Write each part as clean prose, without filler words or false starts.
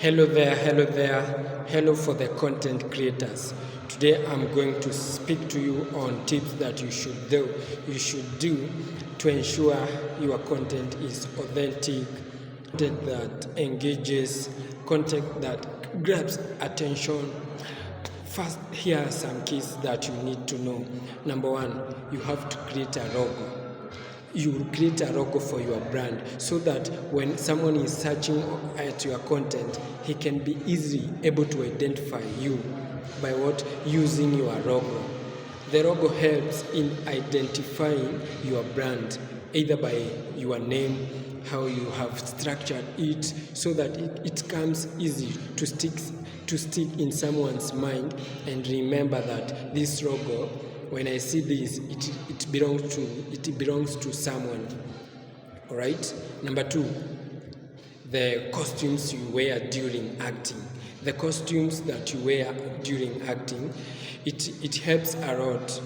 Hello there, hello for the content creators. Today I'm going to speak to you on tips that you should do to ensure your content is authentic, content that engages, content that grabs attention. First, here are some keys that you need to know. Number one, you have to create a logo. You will create a logo for your brand so that when someone is searching at your content, he can be easily able to identify you by using your logo. The logo helps in identifying your brand either by your name, how you have structured it, so that it comes easy to stick in someone's mind and remember that this logo, when I see this, it belongs to someone. All right. Number two, the costumes you wear during acting. The costumes that you wear during acting, it helps a lot.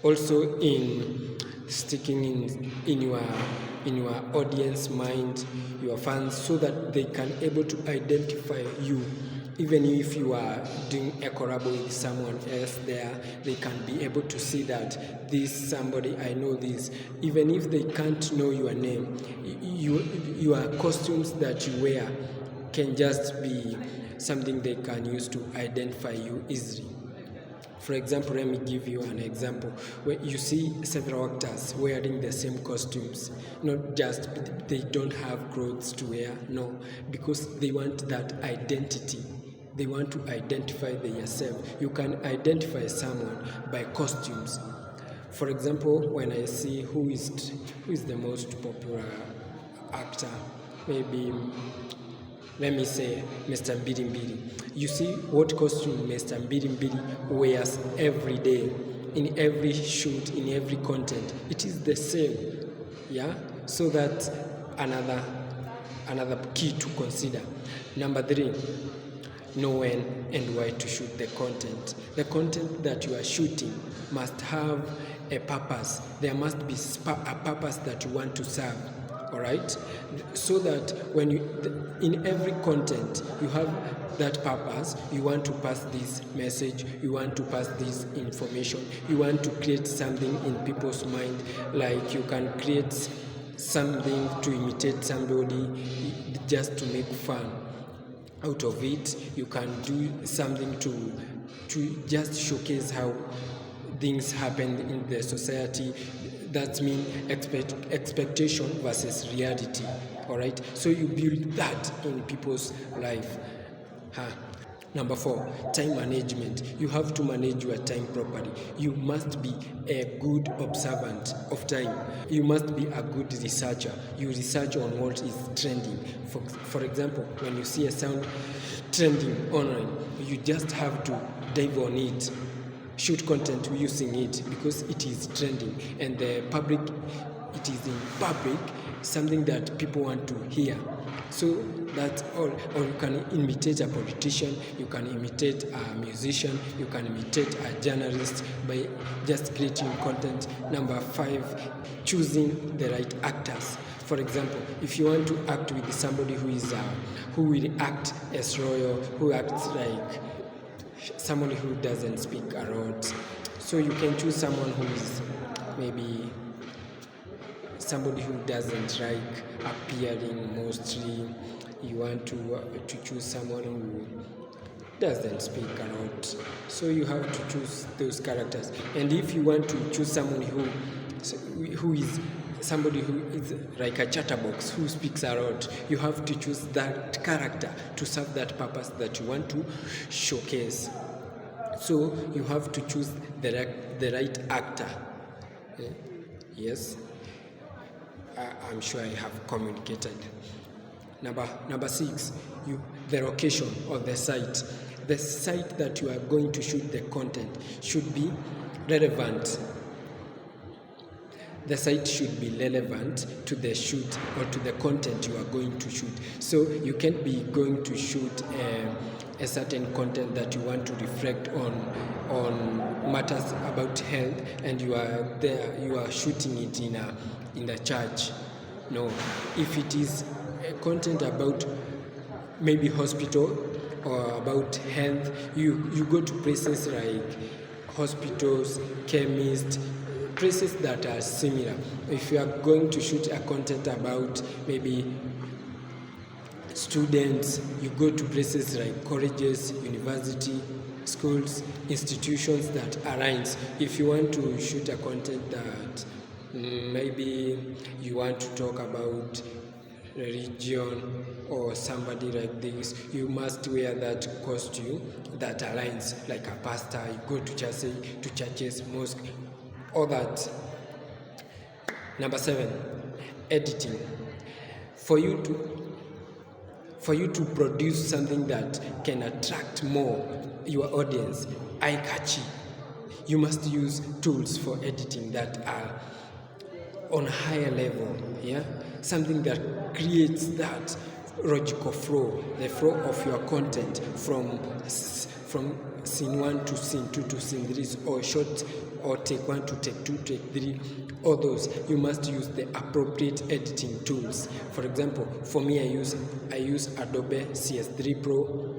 Also in sticking in your audience mind, your fans, so that they can able to identify you. Even if you are doing a collab with someone else there, they can be able to see that this somebody, I know this. Even if they can't know your name, your costumes that you wear can just be something they can use to identify you easily. For example, let me give you an example. When you see several actors wearing the same costumes, not just they don't have clothes to wear, no, because they want that identity. They want to identify themselves. You can identify someone by costumes. For example, when I see who is the most popular actor, maybe let me say Mr. Mbirimbiri. You see what costume Mr. Mbirimbiri wears every day, in every shoot, in every content. It is the same, yeah? So that's another key to consider. Number three, know when and why to shoot the content. The content that you are shooting must have a purpose. There must be a purpose that you want to serve. All right, so that when in every content you have that purpose, you want to pass this message, you want to pass this information, you want to create something in people's mind. Like you can create something to imitate somebody just to make fun out of it. You can do something to just showcase how things happen in the society. That means expectation versus reality. All right, so you build that in people's life. Number four, time management. You have to manage your time properly. You must be a good observant of time. You must be a good researcher. You research on what is trending. For example, when you see a sound trending online, you just have to dive on it. Shoot content using it because it is trending and it is in public, something that people want to hear. So that's all. Or you can imitate a politician, you can imitate a musician, you can imitate a journalist by just creating content. Number five, choosing the right actors. For example, if you want to act with somebody who will act as royal, who acts like somebody who doesn't speak a lot, so you can choose someone who is maybe somebody who doesn't like appearing mostly. You want to choose someone who doesn't speak a lot, so you have to choose those characters. And if you want to choose someone who is somebody who is like a chatterbox, who speaks a lot, you have to choose that character to serve that purpose that you want to showcase. So you have to choose the right actor. Yes, I'm sure I have communicated. Number six, the location or the site. The site that you are going to shoot the content should be relevant. The site should be relevant to the shoot or to the content you are going to shoot. So you can't be going to shoot a certain content that you want to reflect on matters about health, and you are shooting it in the church. No, if it is a content about maybe hospital or about health. You go to places like hospitals, chemists, places that are similar. If you are going to shoot a content about maybe students, you go to places like colleges, university, schools, institutions that aligns. If you want to shoot a content that maybe you want to talk about religion or somebody like this, you must wear that costume that aligns, like a pastor. You go to churches, mosque, all that. Number 7, editing. For you to produce something that can attract more your audience, eye-catchy, you must use tools for editing that are on a higher level, something that creates that logical flow, the flow of your content from scene 1 to scene 2 to scene 3, or short, or take 1 to take 2, take 3, all those. You must use the appropriate editing tools. For example, for me, I use Adobe CS3 Pro,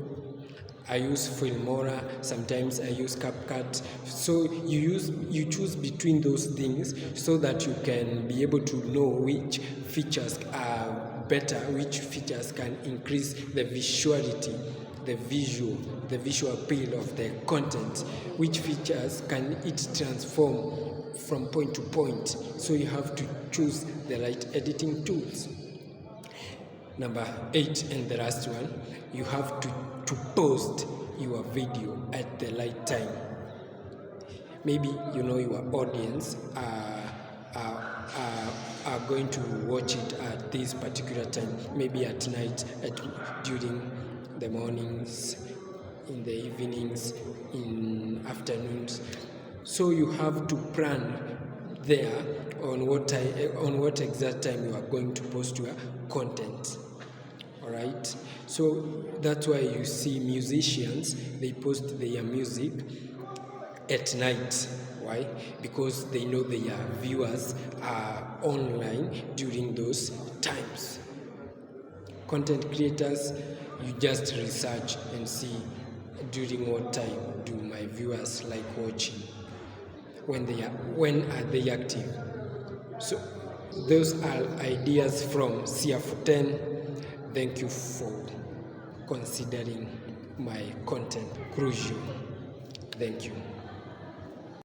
I use Filmora, sometimes I use CapCut. So you choose between those things so that you can be able to know which features are better, which features can increase the visuality, the visual appeal of the content, which features can it transform from point to point. So you have to choose the right editing tools. Number 8, and the last one, you have to post your video at the right time. Maybe your audience are going to watch it at this particular time, maybe at night, during the mornings, in the evenings, in afternoons. So you have to plan there on what exact time you are going to post your content. Alright, so that's why you see musicians, they post their music at night. Why? Because they know their viewers are online during those times. Content creators, you just research and see during what time do my viewers like watching, when are they active. So those are ideas from CF10. Thank you for considering my content crucial. Thank you.